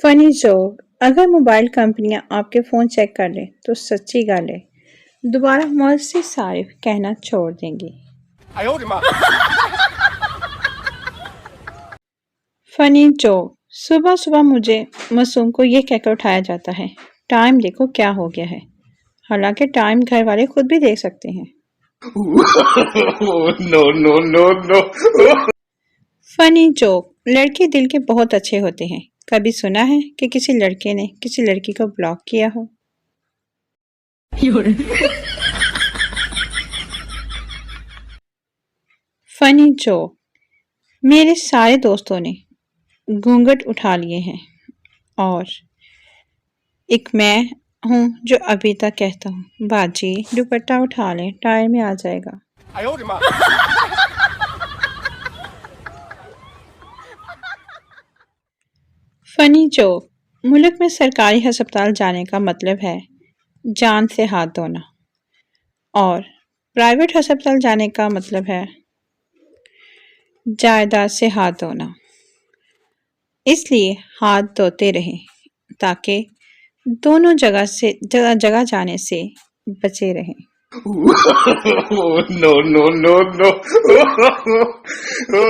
فنی جوک، اگر موبائل کمپنیاں آپ کے فون چیک کر لیں تو سچی گل ہے دوبارہ مؤسسے صارف کہنا چھوڑ دیں گی۔ فنی جوک، صبح صبح مجھے معصوم کو یہ کہہ کر اٹھایا جاتا ہے ٹائم دیکھو کیا ہو گیا ہے، حالانکہ ٹائم گھر والے خود بھی دیکھ سکتے ہیں۔ فنی جوک، لڑکے دل کے بہت اچھے ہوتے ہیں، کبھی سنا ہے کہ کسی لڑکے نے کسی لڑکی کو بلاک کیا ہو؟ فنی جوک، میرے سارے دوستوں نے گھونگھٹ اٹھا لیے ہیں اور ایک میں ہوں جو ابھی تک کہتا ہوں باجی دوپٹہ اٹھا لیں ٹائر میں آ جائے گا۔ فنی جوک، ملک میں سرکاری ہسپتال جانے کا مطلب ہے جان سے ہاتھ دھونا اور پرائیویٹ ہسپتال جانے کا مطلب ہے جائیداد سے ہاتھ دھونا، اس لیے ہاتھ دھوتے رہیں تاکہ دونوں جگہ جانے سے بچے رہیں۔ No.